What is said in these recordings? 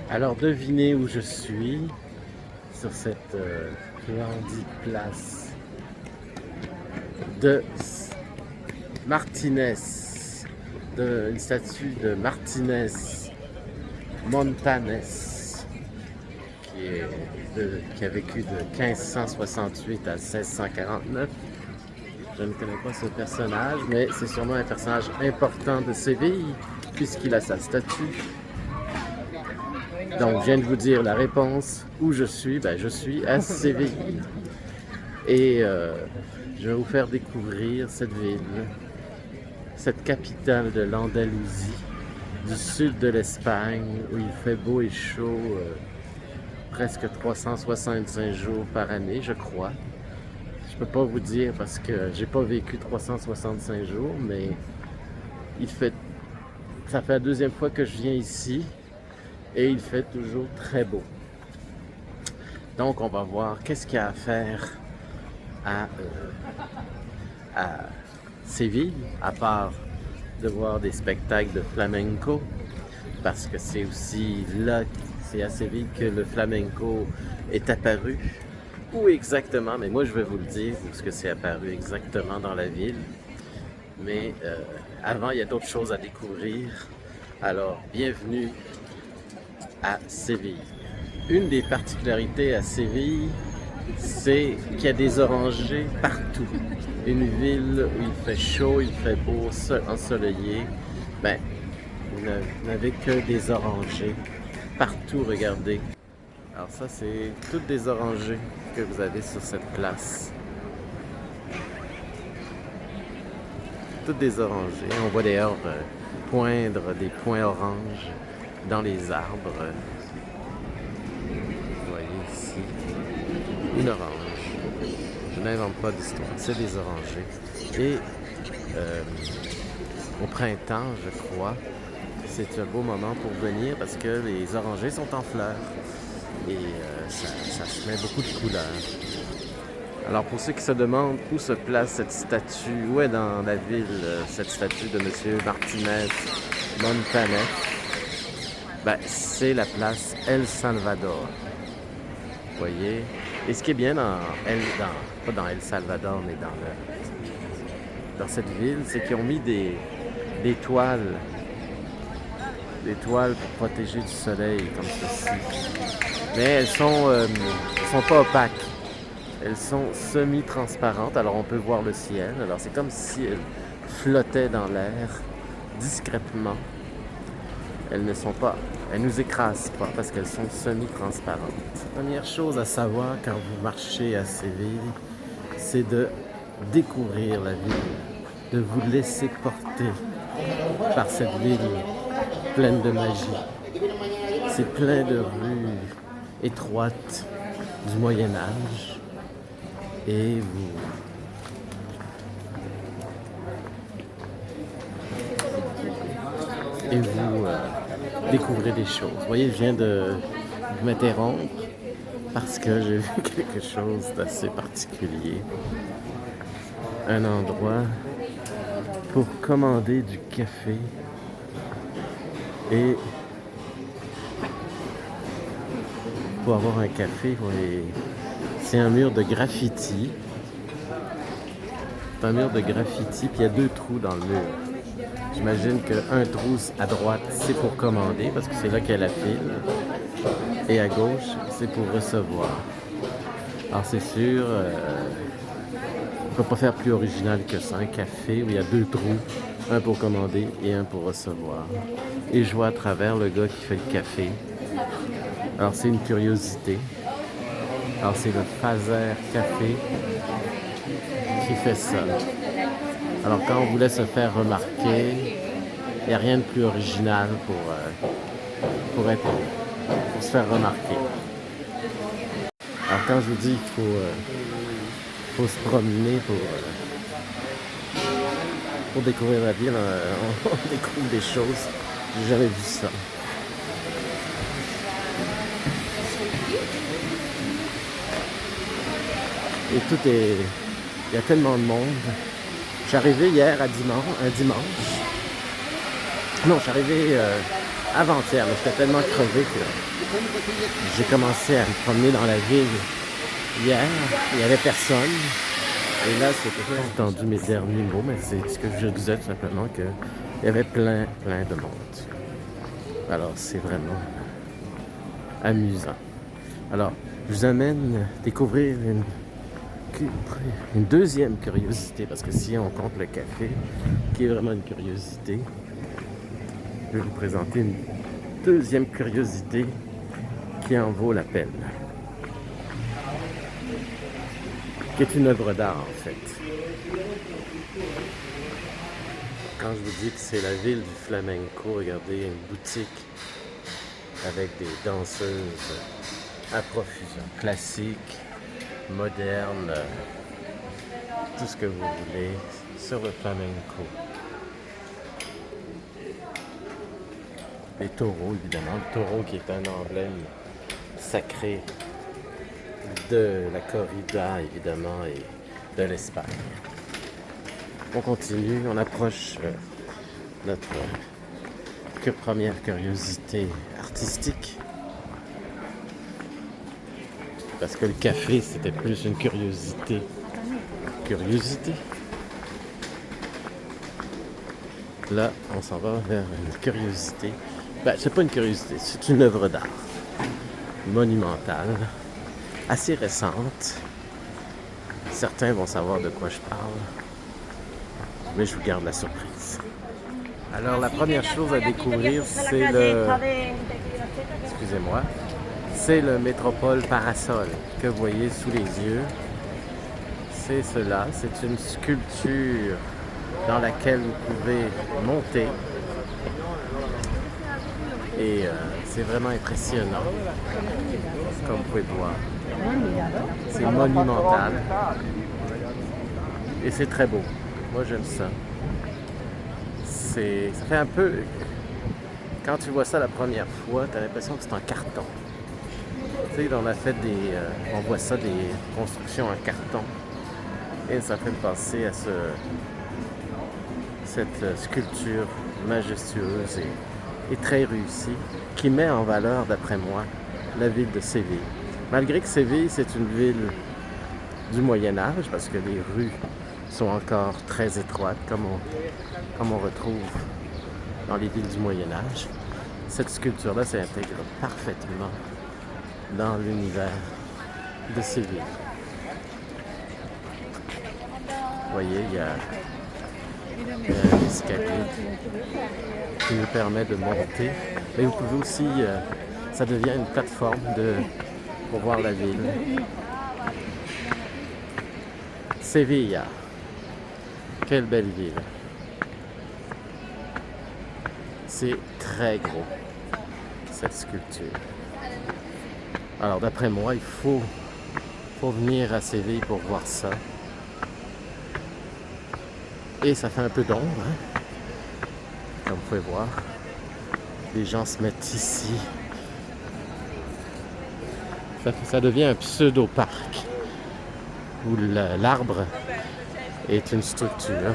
Alors devinez où je suis sur cette splendide place de Martinez, une statue de Martinez Montanes qui a vécu de 1568 à 1649. Je ne connais pas ce personnage, mais c'est sûrement un personnage important de Séville puisqu'il a sa statue. Donc, je viens de vous dire la réponse. Où je suis? Ben, je suis à Séville. Et je vais vous faire découvrir cette ville, cette capitale de l'Andalousie, du sud de l'Espagne, où il fait beau et chaud presque 365 jours par année, je crois. Je peux pas vous dire parce que j'ai pas vécu 365 jours, mais ça fait la deuxième fois que je viens ici et il fait toujours très beau. Donc on va voir qu'est-ce qu'il y a à faire à Séville, à part de voir des spectacles de flamenco, parce que c'est aussi là, c'est à Séville que le flamenco est apparu. Où exactement? Mais moi je vais vous le dire, parce que c'est apparu exactement dans la ville. Mais avant, il y a d'autres choses à découvrir. Alors, bienvenue à Séville. Une des particularités à Séville, c'est qu'il y a des orangers partout. Une ville où il fait chaud, il fait beau, ensoleillé. Ben, vous n'avez que des orangers partout, regardez. Alors ça, c'est toutes des orangers que vous avez sur cette place. Toutes des orangers. On voit d'ailleurs poindre des points oranges dans les arbres. Vous voyez ici une orange. Je n'invente pas d'histoire, c'est des orangers. Et au printemps, je crois, c'est un beau moment pour venir parce que les orangers sont en fleurs. Et ça se met beaucoup de couleurs. Alors pour ceux qui se demandent où se place cette statue, où est dans la ville cette statue de M. Martinez Montanes, ben, c'est la place El Salvador. Vous voyez? Et ce qui est bien pas dans El Salvador, mais dans cette ville, c'est qu'ils ont mis des toiles. Des toiles pour protéger du soleil, comme ceci. Mais elles sont pas opaques. Elles sont semi-transparentes, alors on peut voir le ciel. Alors c'est comme si elles flottaient dans l'air discrètement. Elles nous écrasent pas parce qu'elles sont semi-transparentes. Première chose à savoir quand vous marchez à Séville, c'est de découvrir la ville, de vous laisser porter par cette ville pleine de magie. C'est plein de rues étroites du Moyen Âge. Et vous découvrez des choses. Vous voyez, je viens de m'interrompre parce que j'ai vu quelque chose d'assez particulier. Un endroit pour commander du café et pour avoir un café, c'est un mur de graffiti. C'est un mur de graffiti, puis il y a 2 trous dans le mur. J'imagine qu'un trou à droite, c'est pour commander, parce que c'est là qu'il y a la file. Et à gauche, c'est pour recevoir. Alors c'est sûr, on ne peut pas faire plus original que ça. Un café où il y a 2 trous, un pour commander et un pour recevoir. Et je vois à travers le gars qui fait le café. Alors c'est une curiosité. Alors c'est le Fazer Café qui fait ça. Alors quand on voulait se faire remarquer, il n'y a rien de plus original pour se faire remarquer. Alors quand je vous dis qu'il faut se promener pour découvrir la ville, on découvre des choses. J'ai jamais vu ça. Et il y a tellement de monde. Je suis arrivé hier un dimanche. Non, je suis arrivé avant-hier, mais j'étais tellement crevé que j'ai commencé à me promener dans la ville hier. Il n'y avait personne. Et là, c'était pas entendu mes derniers mots, mais c'est ce que je disais tout simplement, qu'il y avait plein de monde. Alors, c'est vraiment amusant. Alors, je vous amène découvrir une deuxième curiosité, parce que si on compte le café, qui est vraiment une curiosité, je vais vous présenter une deuxième curiosité qui en vaut la peine. Qui est une œuvre d'art en fait. Quand je vous dis que c'est la ville du flamenco, regardez, une boutique avec des danseuses à profusion, classiques, modernes, tout ce que vous voulez sur le flamenco. Les taureaux, évidemment, le taureau qui est un emblème sacré de la corrida, évidemment, et de l'Espagne. On continue, on approche notre première curiosité artistique. Parce que le café, c'était plus une curiosité. Là, on s'en va vers une curiosité. Ben, c'est pas une curiosité, c'est une œuvre d'art monumentale, assez récente. Certains vont savoir de quoi je parle, mais je vous garde la surprise. Alors, la première chose à découvrir, c'est excusez-moi, c'est le Métropole Parasol que vous voyez sous les yeux. C'est cela, c'est une sculpture dans laquelle vous pouvez monter. Et c'est vraiment impressionnant, comme vous pouvez le voir. C'est monumental. Et c'est très beau. Moi, j'aime ça. Ça fait un peu... Quand tu vois ça la première fois, tu as l'impression que c'est en carton. Tu sais, on voit ça, des constructions en carton. Et ça fait me penser à cette sculpture majestueuse et très réussie, qui met en valeur, d'après moi, la ville de Séville. Malgré que Séville, c'est une ville du Moyen-Âge, parce que les rues sont encore très étroites, comme on retrouve dans les villes du Moyen-Âge, cette sculpture-là s'intègre parfaitement dans l'univers de Séville. Vous voyez, il y a un escalier qui nous permet de monter, mais vous pouvez aussi, ça devient une plateforme pour voir la ville. Séville, quelle belle ville. C'est très gros, cette sculpture. Alors d'après moi, il faut venir à Séville pour voir ça. Et ça fait un peu d'ombre, hein? Comme vous pouvez voir. Les gens se mettent ici. Ça devient un pseudo-parc où l'arbre est une structure.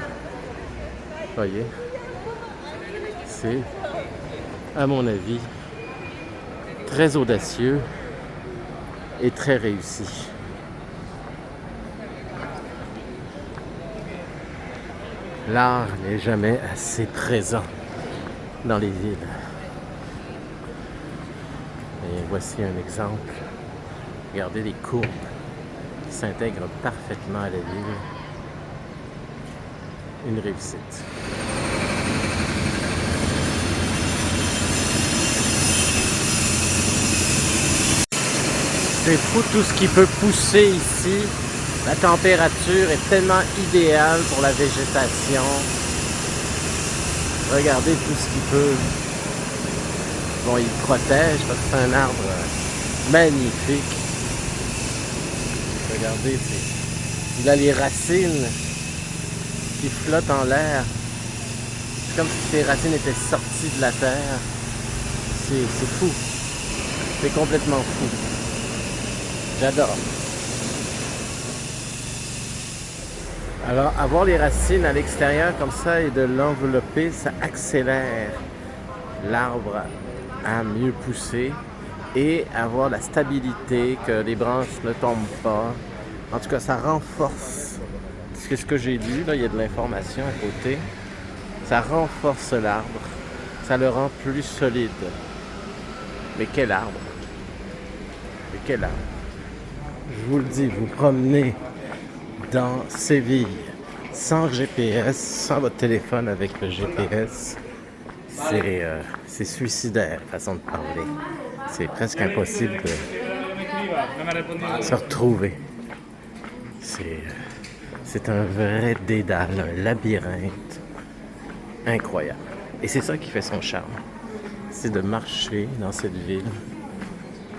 Vous voyez? C'est, à mon avis, très audacieux et très réussi. L'art n'est jamais assez présent dans les villes. Et voici un exemple. Regardez les courbes qui s'intègrent parfaitement à la ville. Une réussite. C'est fou tout ce qui peut pousser ici. La température est tellement idéale pour la végétation. Regardez tout ce qui peut. Bon, il protège parce que c'est un arbre magnifique. Regardez, il a les racines qui flottent en l'air. C'est comme si ses racines étaient sorties de la terre. C'est fou. C'est complètement fou. J'adore. Alors, avoir les racines à l'extérieur comme ça et de l'envelopper, ça accélère l'arbre à mieux pousser et avoir la stabilité, que les branches ne tombent pas. En tout cas, ça renforce. C'est ce que j'ai lu, là, il y a de l'information à côté. Ça renforce l'arbre, ça le rend plus solide. Mais quel arbre? Mais quel arbre? Je vous le dis, vous promenez dans Séville sans GPS, sans votre téléphone avec le GPS, c'est suicidaire, façon de parler. C'est presque impossible de se retrouver. C'est un vrai dédale, un labyrinthe incroyable. Et c'est ça qui fait son charme. C'est de marcher dans cette ville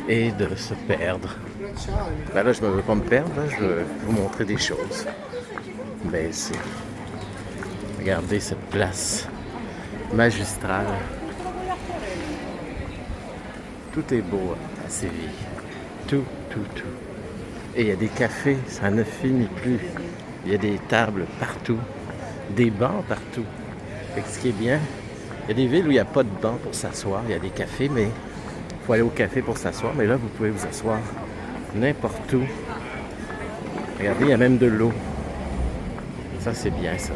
et de se perdre. Ben là, je ne veux pas me perdre, là, je veux vous montrer des choses. Ben, regardez cette place magistrale. Tout est beau à Séville. Tout, tout, tout. Et il y a des cafés, ça ne finit plus. Il y a des tables partout, des bancs partout. Fait que ce qui est bien, il y a des villes où il n'y a pas de bancs pour s'asseoir. Il y a des cafés, mais il faut aller au café pour s'asseoir. Mais là, vous pouvez vous asseoir n'importe où. Regardez, il y a même de l'eau. Ça, c'est bien, ça.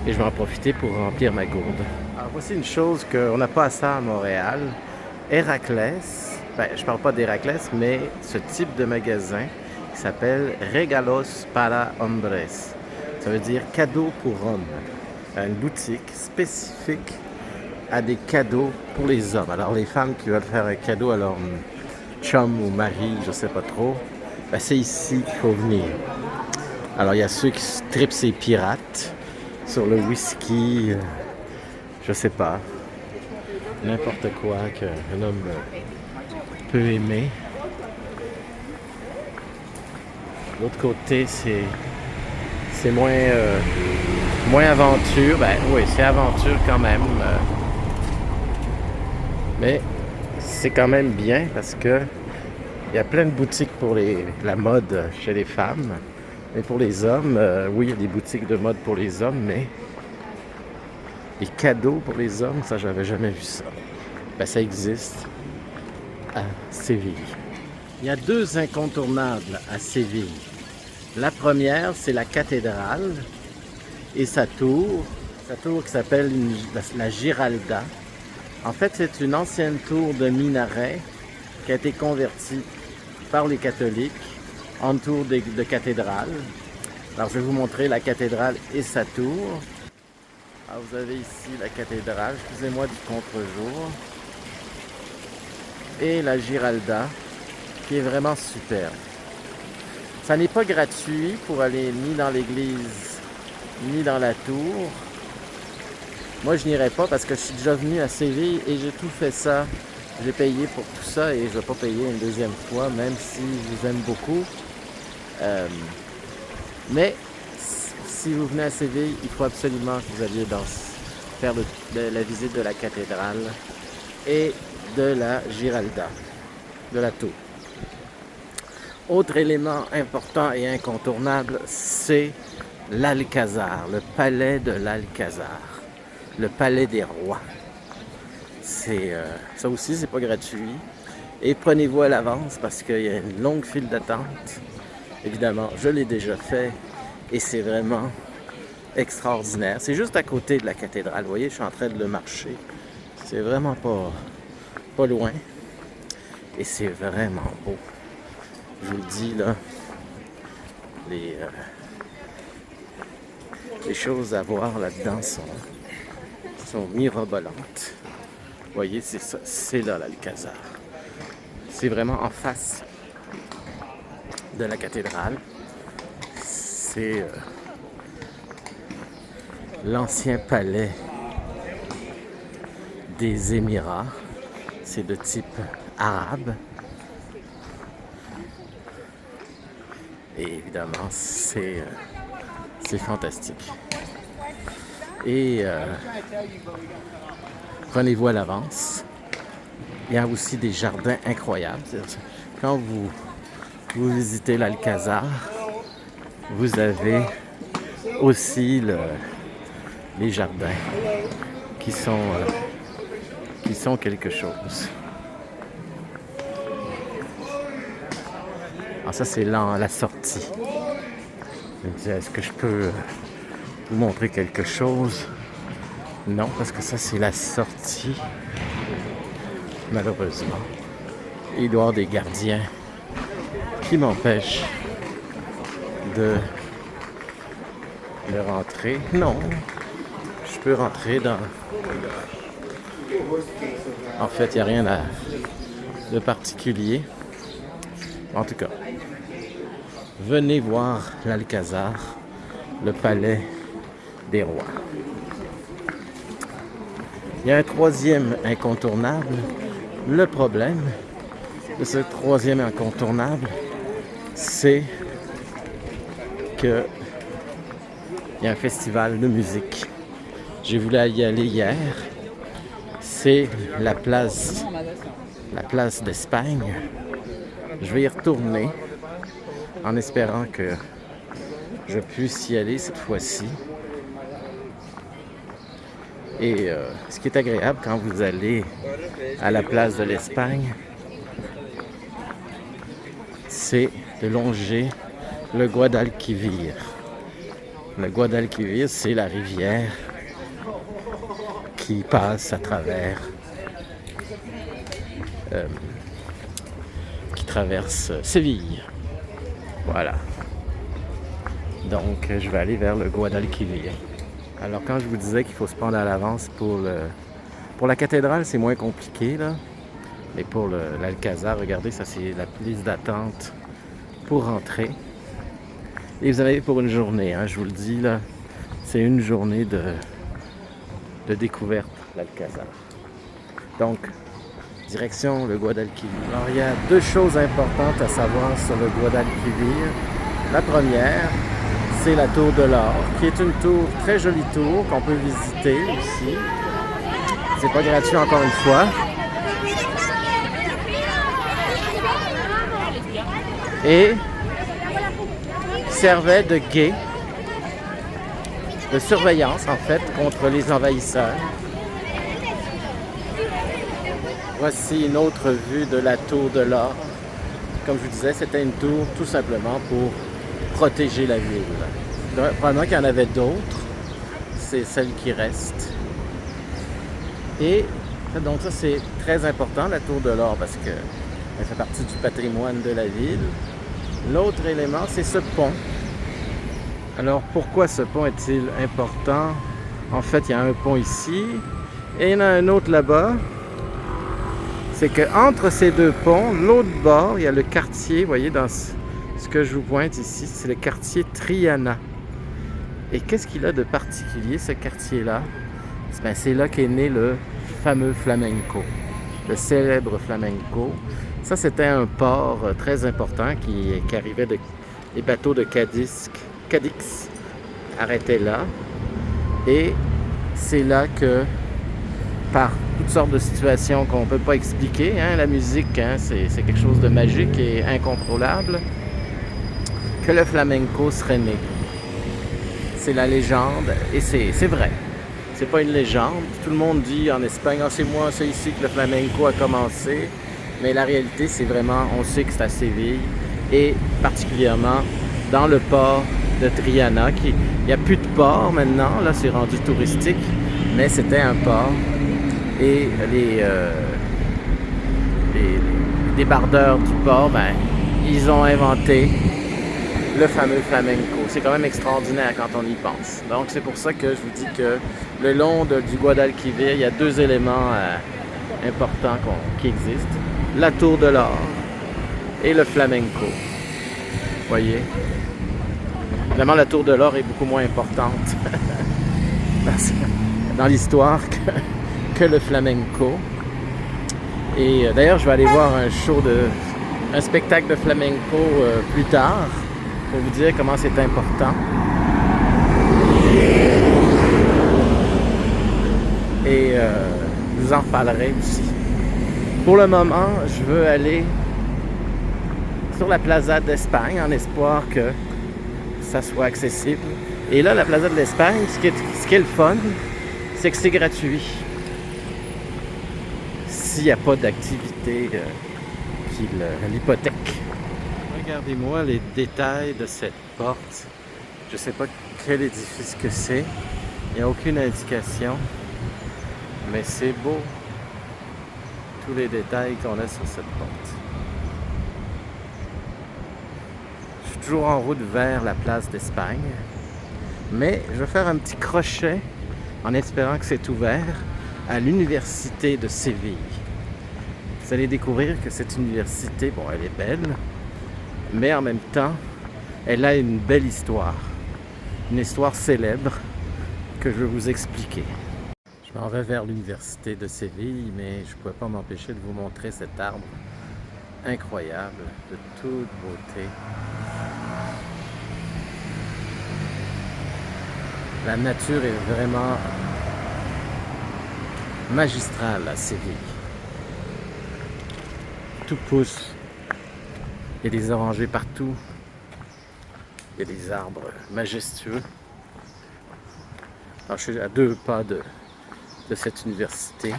Et je vais en profiter pour remplir ma gourde. Alors, voici une chose qu'on n'a pas à ça à Montréal. Héraclès, je parle pas d'Héraclès, mais ce type de magasin qui s'appelle Regalos para Hombres. Ça veut dire cadeaux pour hommes. Une boutique spécifique à des cadeaux pour les hommes. Alors, les femmes qui veulent faire un cadeau à leur chum ou mari, je sais pas trop, ben, c'est ici qu'il faut venir. Alors, il y a ceux qui tripent ces pirates sur le whisky, je sais pas, n'importe quoi qu'un homme peut aimer. De l'autre côté, c'est moins aventure. Ben oui, c'est aventure quand même. Mais c'est quand même bien parce que il y a plein de boutiques pour la mode chez les femmes. Mais pour les hommes, oui, il y a des boutiques de mode pour les hommes, mais les cadeaux pour les hommes, ça, j'avais jamais vu ça. Ben, ça existe à Séville. Il y a deux incontournables à Séville. La première, c'est la cathédrale et sa tour qui s'appelle la Giralda. En fait, c'est une ancienne tour de minaret qui a été convertie par les catholiques en tour de cathédrale. Alors, je vais vous montrer la cathédrale et sa tour. Alors, vous avez ici la cathédrale, excusez-moi du contre-jour, et la Giralda, qui est vraiment superbe. Ça n'est pas gratuit pour aller ni dans l'église, ni dans la tour. Moi, je n'irai pas parce que je suis déjà venu à Séville et j'ai tout fait ça. J'ai payé pour tout ça et je ne vais pas payer une deuxième fois, même si je vous aime beaucoup. Mais si vous venez à Séville, il faut absolument que vous alliez faire la visite de la cathédrale et de la Giralda, de la tour. Autre élément important et incontournable, c'est l'Alcazar, le palais de l'Alcazar, le palais des rois. Ça aussi, c'est pas gratuit. Et prenez-vous à l'avance parce qu'il y a une longue file d'attente. Évidemment, je l'ai déjà fait et c'est vraiment extraordinaire. C'est juste à côté de la cathédrale. Vous voyez, je suis en train de le marcher. C'est vraiment pas loin. Et c'est vraiment beau. Je vous le dis, là, les choses à voir là-dedans sont mirobolantes. Vous voyez, c'est ça, c'est là l'Alcazar. C'est vraiment en face de la cathédrale. C'est l'ancien palais des Émirats. C'est de type arabe. Et évidemment, c'est fantastique. Et prenez-vous à l'avance. Il y a aussi des jardins incroyables. Quand vous visitez l'Alcazar, vous avez aussi les jardins qui sont Ils sont quelque chose. Alors ça, c'est la sortie. Je me disais, est-ce que je peux vous montrer quelque chose? Non, parce que ça, c'est la sortie. Malheureusement. Il doit y avoir des gardiens qui m'empêchent de rentrer. Non, je peux rentrer dans... En fait, il n'y a rien de particulier. En tout cas, venez voir l'Alcazar, le palais des rois. Il y a un troisième incontournable. Le problème de ce troisième incontournable, c'est que il y a un festival de musique. J'ai voulu y aller hier. C'est la place d'Espagne. Je vais y retourner en espérant que je puisse y aller cette fois-ci. Et ce qui est agréable quand vous allez à la place de l'Espagne, c'est de longer le Guadalquivir. Le Guadalquivir, c'est la rivière qui passe à travers, qui traverse Séville. Voilà. Donc, je vais aller vers le Guadalquivir. Alors, quand je vous disais qu'il faut se prendre à l'avance pour la cathédrale, c'est moins compliqué, là. Mais pour l'Alcazar, regardez, ça, c'est la liste d'attente pour rentrer. Et vous en avez pour une journée, hein, je vous le dis, là. C'est une journée de découverte, l'Alcazar. Donc, direction le Guadalquivir. Alors, il y a deux choses importantes à savoir sur le Guadalquivir. La première, c'est la tour de l'or, qui est une tour, très jolie tour, qu'on peut visiter aussi. C'est pas gratuit encore une fois. Et servait de guet, de surveillance en fait, contre les envahisseurs. Voici une autre vue de la tour de l'or. Comme je vous disais, c'était une tour tout simplement pour protéger la ville. Probablement qu'il y en avait d'autres. C'est celle qui reste. Et donc ça, c'est très important, la tour de l'or, parce qu'elle fait partie du patrimoine de la ville. L'autre élément, c'est ce pont. Alors, pourquoi ce pont est-il important? En fait, il y a un pont ici et il y en a un autre là-bas. C'est qu'entre ces deux ponts, l'autre bord, il y a le quartier, vous voyez, dans ce que je vous pointe ici, c'est le quartier Triana. Et qu'est-ce qu'il a de particulier, ce quartier-là? Ben, c'est là qu'est né le fameux flamenco, le célèbre flamenco. Ça, c'était un port très important qui arrivait des bateaux de Cadix arrêtaient là. Et c'est là que, par toutes sortes de situations qu'on ne peut pas expliquer, hein, la musique, hein, c'est quelque chose de magique et incontrôlable, que le flamenco serait né. C'est la légende, et c'est vrai. C'est pas une légende. Tout le monde dit en Espagne, c'est ici que le flamenco a commencé. Mais la réalité, c'est vraiment, on sait que c'est à Séville, et particulièrement dans le port de Triana. Il n'y a plus de port maintenant, là c'est rendu touristique, mais c'était un port. Et les débardeurs du port, ben, ils ont inventé le fameux flamenco. C'est quand même extraordinaire quand on y pense. Donc c'est pour ça que je vous dis que le long du Guadalquivir, il y a deux éléments importants qui existent. La tour de l'or et le flamenco. Voyez? Évidemment, la tour de l'or est beaucoup moins importante dans l'histoire que le flamenco. Et d'ailleurs, je vais aller voir un spectacle de flamenco plus tard pour vous dire comment c'est important. Et je vous en reparlerai aussi. Pour le moment, je veux aller sur la Plaza d'Espagne en espoir que ça soit accessible. Et là, la Plaza de l'Espagne, ce qui est le fun, c'est que c'est gratuit. s'il n'y a pas d'activité qui l'hypothèque. Regardez-moi les détails de cette porte. Je ne sais pas quel édifice que c'est. Il n'y a aucune indication. Mais c'est beau. Tous les détails qu'on a sur cette porte. Je suis toujours en route vers la place d'Espagne. Mais je vais faire un petit crochet en espérant que c'est ouvert à l'université de Séville. Vous allez découvrir que cette université, bon, elle est belle, mais en même temps, elle a une belle histoire. Une histoire célèbre que je vais vous expliquer. Je m'en vais vers l'université de Séville, mais je ne pouvais pas m'empêcher de vous montrer cet arbre incroyable, de toute beauté. La nature est vraiment magistrale à Séville. Tout pousse. Il y a des orangers partout. Il y a des arbres majestueux. Alors, je suis à 2 pas de cette université.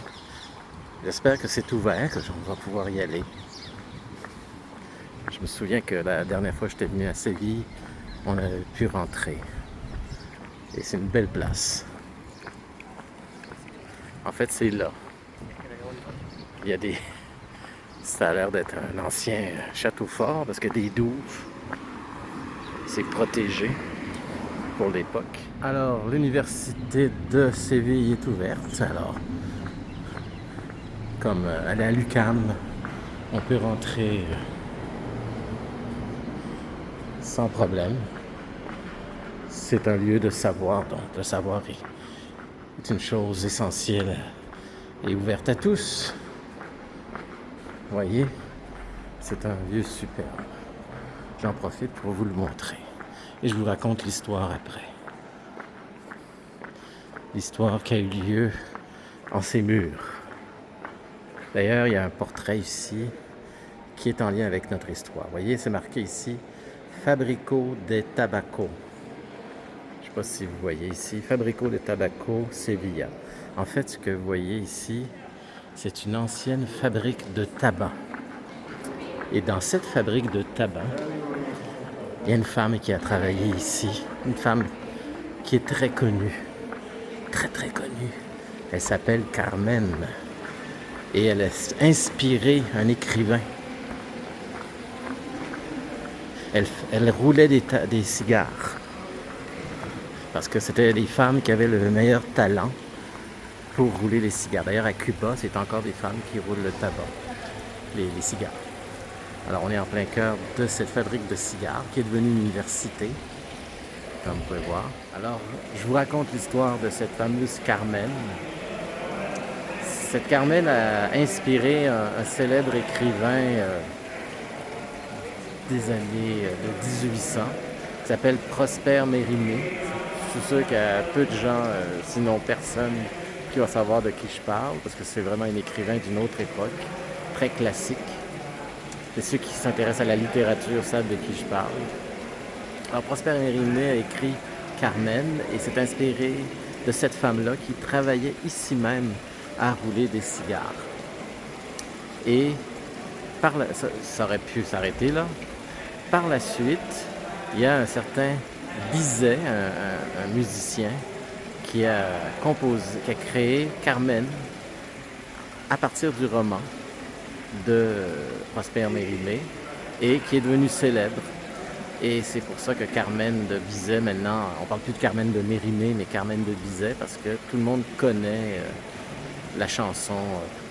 J'espère que c'est ouvert, que on va pouvoir y aller. Je me souviens que la dernière fois que j'étais venu à Séville, on avait pu rentrer. Et c'est une belle place. En fait, c'est là. Il y a des... Ça a l'air d'être un ancien château fort parce qu'il y a des douves. C'est protégé pour l'époque. Alors, l'université de Séville est ouverte. Alors, comme elle est à l'UQAM, on peut rentrer sans problème. C'est un lieu de savoir, donc le savoir est une chose essentielle et ouverte à tous. Vous voyez, c'est un lieu superbe. J'en profite pour vous le montrer. Et je vous raconte l'histoire après. L'histoire qui a eu lieu en ces murs. D'ailleurs, il y a un portrait ici qui est en lien avec notre histoire. Vous voyez, c'est marqué ici « Fabrico de Tabaco ». Je ne sais pas si vous voyez ici, Fabrico de Tabaco, Sevilla. En fait, ce que vous voyez ici, c'est une ancienne fabrique de tabac. Et dans cette fabrique de tabac, il y a une femme qui a travaillé ici. Une femme qui est très connue. Très, très connue. Elle s'appelle Carmen. Et elle a inspiré un écrivain. Elle roulait des cigares. Parce que c'était des femmes qui avaient le meilleur talent pour rouler les cigares. D'ailleurs, à Cuba, c'est encore des femmes qui roulent le tabac, les cigares. Alors, on est en plein cœur de cette fabrique de cigares qui est devenue une université, comme vous pouvez voir. Alors, je vous raconte l'histoire de cette fameuse Carmen. Cette Carmen a inspiré un célèbre écrivain des années de 1800 qui s'appelle Prosper Mérimée. Je suis sûr qu'il y a peu de gens, sinon personne, qui va savoir de qui je parle, parce que c'est vraiment un écrivain d'une autre époque, très classique. Et ceux qui s'intéressent à la littérature savent de qui je parle. Alors, Prosper Mérimée a écrit Carmen et s'est inspiré de cette femme-là qui travaillait ici même à rouler des cigares. Et ça aurait pu s'arrêter là. Par la suite, il y a un certain Bizet, un musicien, qui a créé Carmen à partir du roman de Prosper Mérimée et qui est devenu célèbre. Et c'est pour ça que Carmen de Bizet, maintenant, on parle plus de Carmen de Mérimée, mais Carmen de Bizet, parce que tout le monde connaît la chanson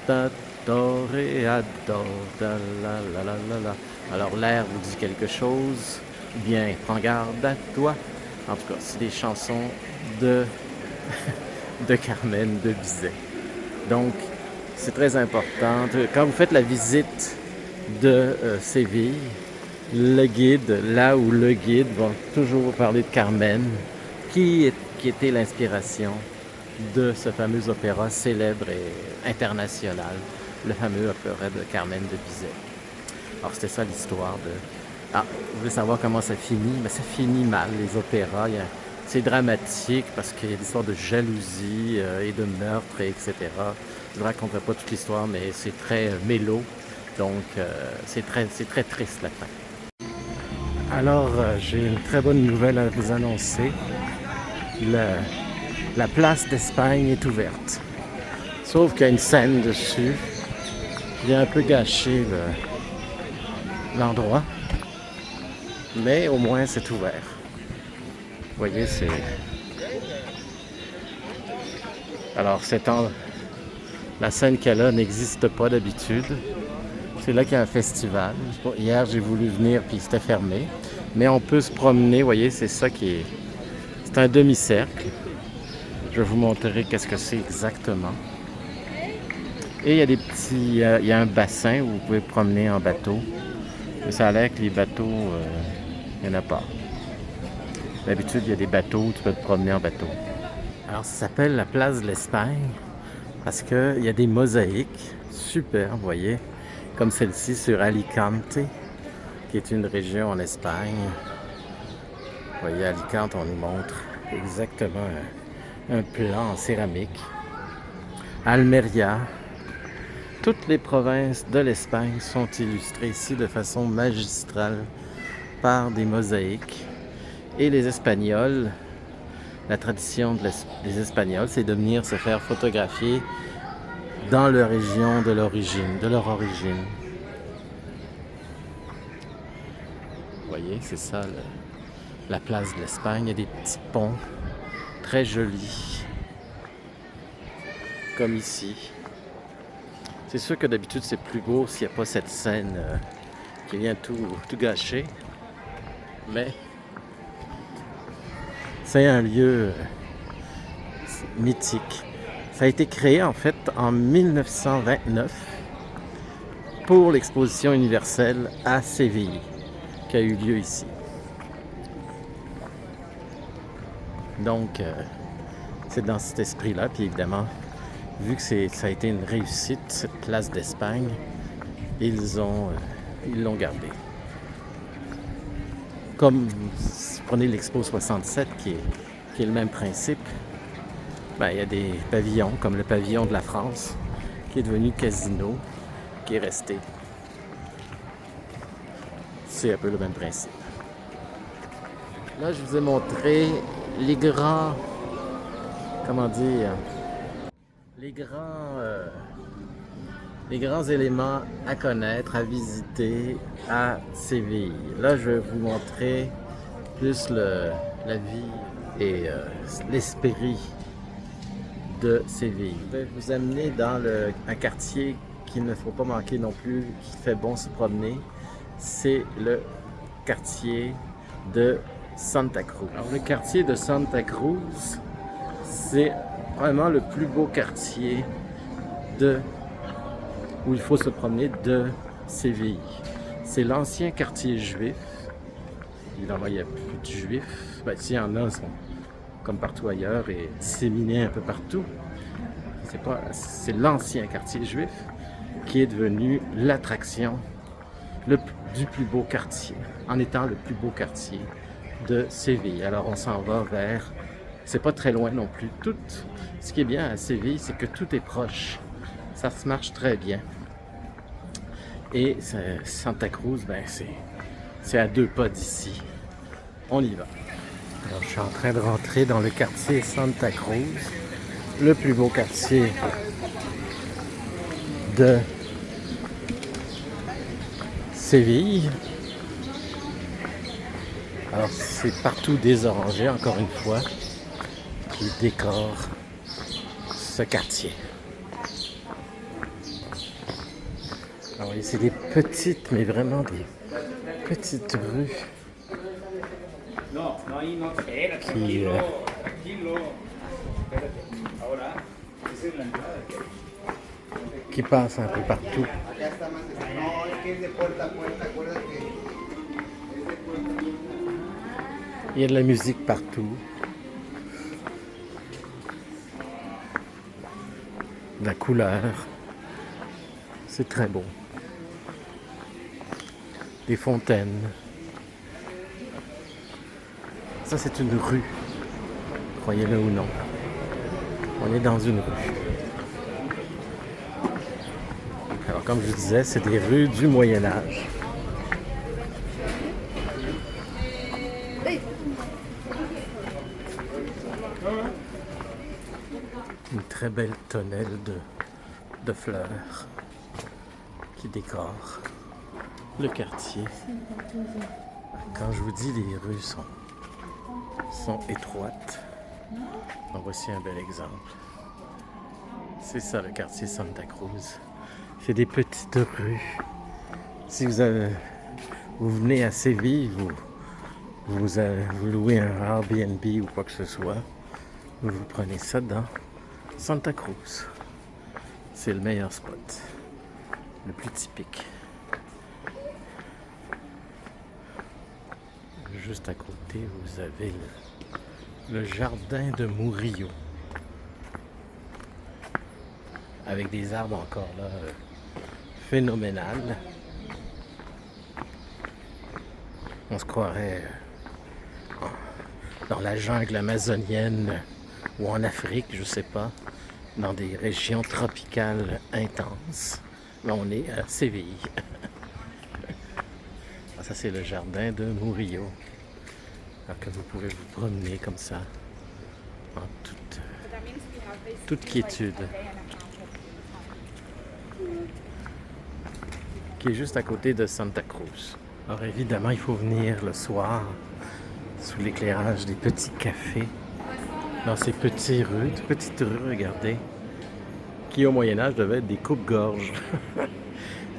Ta toréador, da la la la la la. Alors l'air vous dit quelque chose, bien, prends garde à toi. En tout cas, c'est des chansons de Carmen de Bizet. Donc, c'est très important. Quand vous faites la visite de Séville, le guide va toujours vous parler de Carmen, qui était l'inspiration de ce fameux opéra célèbre et international, le fameux opéra de Carmen de Bizet. Alors, c'était ça l'histoire de... Ah, vous voulez savoir comment ça finit? Mais ça finit mal, les opéras. c'est dramatique parce qu'il y a des histoires de jalousie et de meurtre, etc. Je ne raconterai pas toute l'histoire, mais c'est très mélo. Donc, c'est très triste la fin. Alors, j'ai une très bonne nouvelle à vous annoncer. La place d'Espagne est ouverte. Sauf qu'il y a une scène dessus qui vient un peu gâcher l'endroit. Mais au moins, c'est ouvert. Vous voyez, c'est... Alors, la scène qu'il y a là n'existe pas d'habitude. C'est là qu'il y a un festival. Hier, j'ai voulu venir, puis c'était fermé. Mais on peut se promener, vous voyez, c'est ça qui est... C'est un demi-cercle. Je vais vous montrer qu'est-ce que c'est exactement. Et il y a des petits... il y a un bassin où vous pouvez promener en bateau. Mais ça a l'air que les bateaux, il n'y en a pas. D'habitude, il y a des bateaux où tu peux te promener en bateau. Alors, ça s'appelle la place de l'Espagne parce qu'il y a des mosaïques super, vous voyez, comme celle-ci sur Alicante, qui est une région en Espagne. Vous voyez, Alicante, on nous montre exactement un plan en céramique. Almeria, toutes les provinces de l'Espagne sont illustrées ici de façon magistrale par des mosaïques. Et les Espagnols, la tradition des Espagnols, c'est de venir se faire photographier dans leur région de leur origine. Vous voyez, c'est ça la place de l'Espagne. Il y a des petits ponts très jolis, comme ici. C'est sûr que d'habitude c'est plus beau s'il n'y a pas cette scène qui vient tout gâcher. Mais c'est un lieu mythique. Ça a été créé en fait en 1929 pour l'exposition universelle à Séville qui a eu lieu ici. Donc c'est dans cet esprit-là, puis évidemment, vu que ça a été une réussite, cette place d'Espagne, ils l'ont gardée. Comme si vous prenez l'Expo 67 qui est le même principe, il y a des pavillons comme le pavillon de la France qui est devenu casino, qui est resté. C'est un peu le même principe. Là, je vous ai montré les grands, les grands éléments à connaître, à visiter à Séville. Là, je vais vous montrer plus la vie et l'esprit de Séville. Je vais vous amener dans un quartier qu'il ne faut pas manquer non plus, qui fait bon se promener. C'est le quartier de Santa Cruz. Alors, le quartier de Santa Cruz, c'est vraiment le plus beau quartier où il faut se promener de Séville. C'est l'ancien quartier juif. Évidemment, il n'y a plus de juifs. S'il y en a, ils sont comme partout ailleurs et disséminés un peu partout. C'est l'ancien quartier juif qui est devenu l'attraction du plus beau quartier, en étant le plus beau quartier de Séville. Alors on s'en va vers... C'est pas très loin non plus. Ce qui est bien à Séville, c'est que tout est proche. Ça se marche très bien. Et Santa Cruz, c'est à 2 pas d'ici. On y va. Alors, je suis en train de rentrer dans le quartier Santa Cruz, le plus beau quartier de Séville. Alors, c'est partout des orangers, encore une fois, qui décorent ce quartier. Alors, c'est des petites, mais vraiment des petites rues qui passent un peu partout. Il y a de la musique partout. De la couleur. C'est très beau. Des fontaines. Ça, c'est une rue. croyez-le ou non. On est dans une rue. Alors comme je vous disais, c'est des rues du Moyen-Âge. Une très belle tonnelle de fleurs qui décore le quartier. Quand je vous dis les rues sont étroites, en voici un bel exemple. C'est ça le quartier Santa Cruz. C'est des petites rues. Si vous venez à Séville, vous louez un Airbnb ou quoi que ce soit, vous prenez ça dans Santa Cruz. C'est le meilleur spot, le plus typique. Juste à côté, vous avez le jardin de Murillo. Avec des arbres encore là phénoménales. On se croirait dans la jungle amazonienne ou en Afrique, je sais pas, dans des régions tropicales intenses. Mais on est à Séville. Ça, c'est le jardin de Murillo. Alors que vous pouvez vous promener comme ça, en toute quiétude. Qui est juste à côté de Santa Cruz. Alors évidemment, il faut venir le soir, sous l'éclairage des petits cafés, dans ces petites rues, regardez, qui au Moyen-Âge devaient être des coupes-gorges,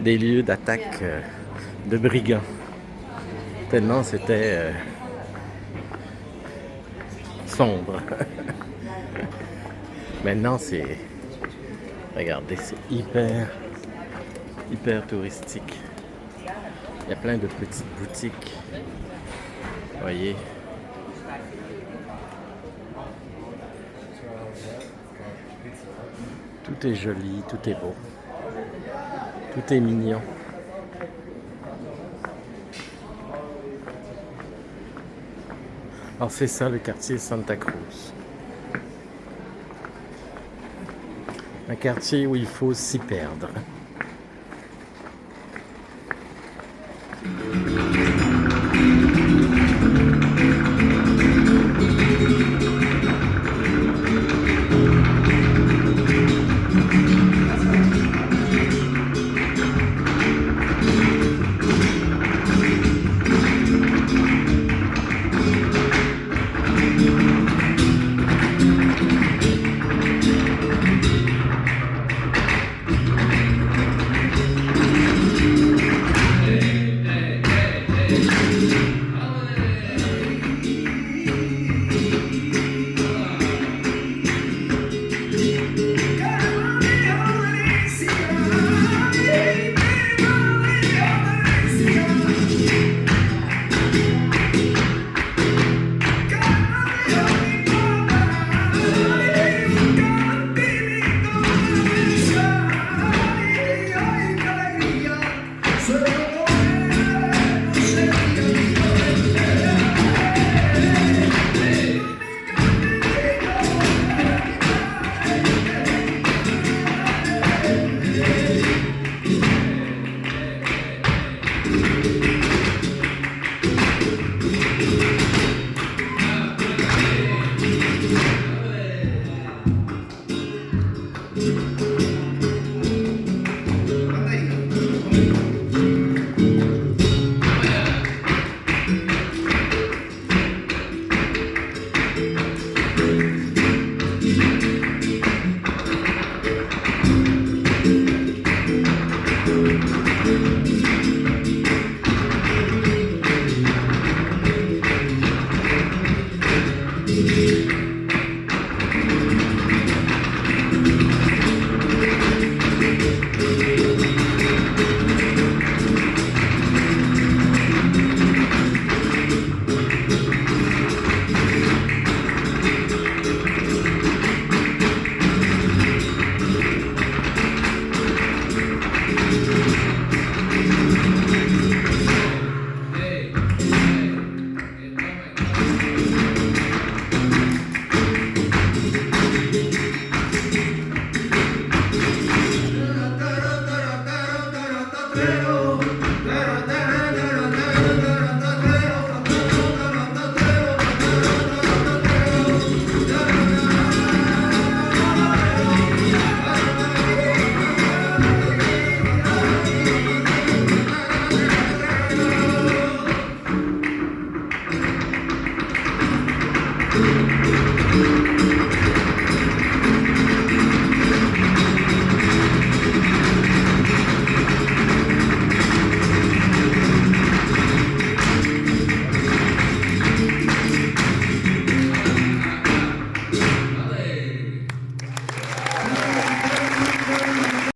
des lieux d'attaque de brigands. Tellement c'était sombre. Maintenant, regardez, c'est hyper touristique. Il y a plein de petites boutiques. Voyez. Tout est joli, tout est beau. Tout est mignon. Alors c'est ça le quartier Santa Cruz. Un quartier où il faut s'y perdre.